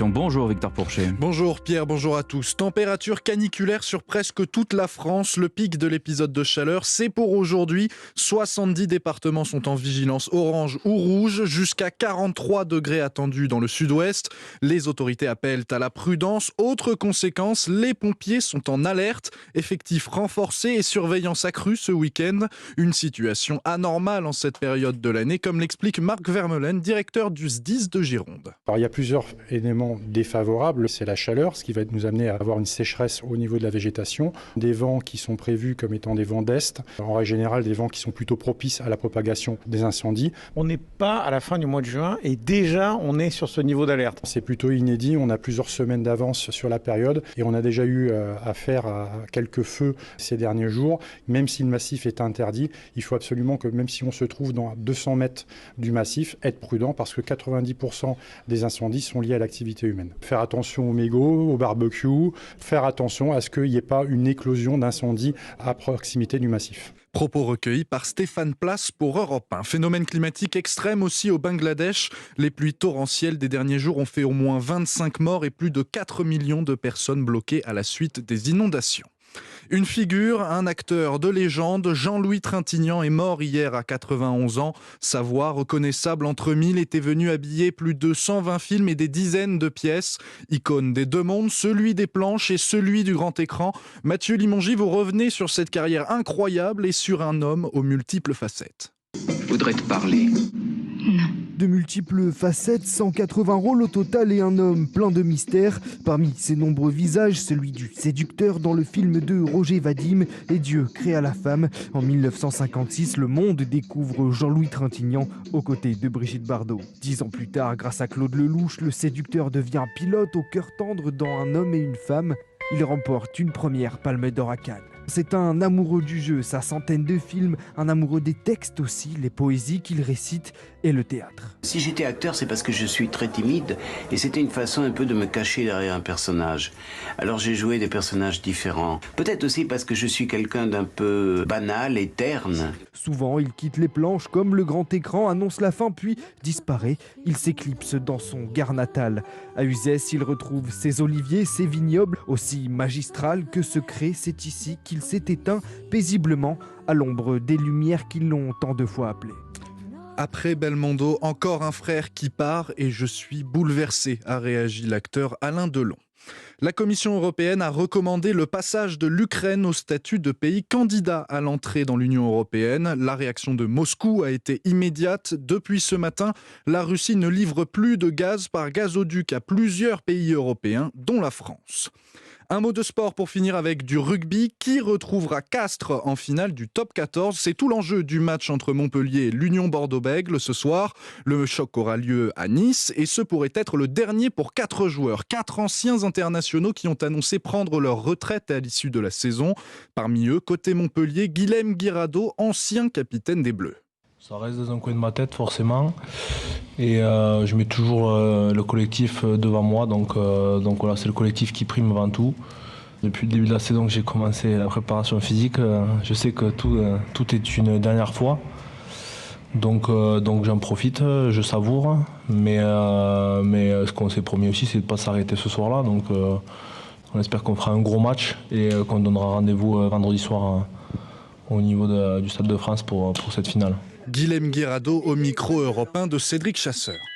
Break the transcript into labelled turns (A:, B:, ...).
A: Bonjour Victor Pourchet.
B: Bonjour Pierre, bonjour à tous. Température caniculaire sur presque toute la France. Le pic de l'épisode de chaleur, c'est pour aujourd'hui. 70 départements sont en vigilance orange ou rouge, jusqu'à 43 degrés attendus dans le sud-ouest. Les autorités appellent à la prudence. Autre conséquence, les pompiers sont en alerte. Effectifs renforcés et surveillance accrue ce week-end. Une situation anormale en cette période de l'année, comme l'explique Marc Vermeulen, directeur du SDIS de Gironde.
C: Alors, il y a plusieurs éléments défavorables, c'est la chaleur, ce qui va nous amener à avoir une sécheresse au niveau de la végétation, des vents qui sont prévus comme étant des vents d'est, en règle générale des vents qui sont plutôt propices à la propagation des incendies.
D: On n'est pas à la fin du mois de juin et déjà on est sur ce niveau d'alerte.
C: C'est plutôt inédit, on a plusieurs semaines d'avance sur la période et on a déjà eu affaire à quelques feux ces derniers jours. Même si le massif est interdit, il faut absolument que même si on se trouve dans 200 mètres du massif, être prudent parce que 90% des incendies sont liés à l'activité humaine. Faire attention aux mégots, au barbecue, faire attention à ce qu'il n'y ait pas une éclosion d'incendie à proximité du massif.
B: Propos recueillis par Stéphane Place pour Europe 1. Phénomène climatique extrême aussi au Bangladesh. Les pluies torrentielles des derniers jours ont fait au moins 25 morts et plus de 4 millions de personnes bloquées à la suite des inondations. Une figure, un acteur de légende, Jean-Louis Trintignant est mort hier à 91 ans. Sa voix reconnaissable entre mille était venue habiller plus de 120 films et des dizaines de pièces. Icône des deux mondes, celui des planches et celui du grand écran. Mathieu Limongi, vous revenez sur cette carrière incroyable et sur un homme aux multiples facettes.
E: Je voudrais te parler.
F: Non. De multiples facettes, 180 rôles au total et un homme plein de mystères. Parmi ses nombreux visages, celui du séducteur dans le film de Roger Vadim et Dieu créa la femme. En 1956, le monde découvre Jean-Louis Trintignant aux côtés de Brigitte Bardot. 10 ans plus tard, grâce à Claude Lelouch, le séducteur devient pilote au cœur tendre dans Un homme et une femme. Il remporte une première Palme d'Or à Cannes. C'est un amoureux du jeu, sa centaine de films, un amoureux des textes aussi, les poésies qu'il récite et le théâtre.
E: Si j'étais acteur, c'est parce que je suis très timide et c'était une façon un peu de me cacher derrière un personnage. Alors j'ai joué des personnages différents. Peut-être aussi parce que je suis quelqu'un d'un peu banal et terne.
F: Souvent, il quitte les planches comme le grand écran annonce la fin puis disparaît. Il s'éclipse dans son Gard natal. À Uzès, il retrouve ses oliviers, ses vignobles, aussi magistral que secret. C'est ici qu'il s'est éteint paisiblement à l'ombre des lumières qui l'ont tant de fois appelé.
B: Après Belmondo, encore un frère qui part et je suis bouleversé, a réagi l'acteur Alain Delon. La Commission européenne a recommandé le passage de l'Ukraine au statut de pays candidat à l'entrée dans l'Union européenne. La réaction de Moscou a été immédiate. Depuis ce matin, la Russie ne livre plus de gaz par gazoduc à plusieurs pays européens, dont la France. Un mot de sport pour finir avec du rugby. Qui retrouvera Castres en finale du top 14 ? C'est tout l'enjeu du match entre Montpellier et l'Union Bordeaux-Bègles ce soir. Le choc aura lieu à Nice et ce pourrait être le dernier pour 4 joueurs. 4 anciens internationaux qui ont annoncé prendre leur retraite à l'issue de la saison. Parmi eux, côté Montpellier, Guilhem Guirado, ancien capitaine des Bleus.
G: Ça reste dans un coin de ma tête forcément et je mets toujours le collectif devant moi donc voilà, c'est le collectif qui prime avant tout. Depuis le début de la saison que j'ai commencé la préparation physique, je sais que tout est une dernière fois donc j'en profite, je savoure mais ce qu'on s'est promis aussi c'est de ne pas s'arrêter ce soir-là donc on espère qu'on fera un gros match et qu'on donnera rendez-vous vendredi soir au niveau du Stade de France pour cette finale.
B: Guilhem Guirado au micro européen de Cédric Chasseur.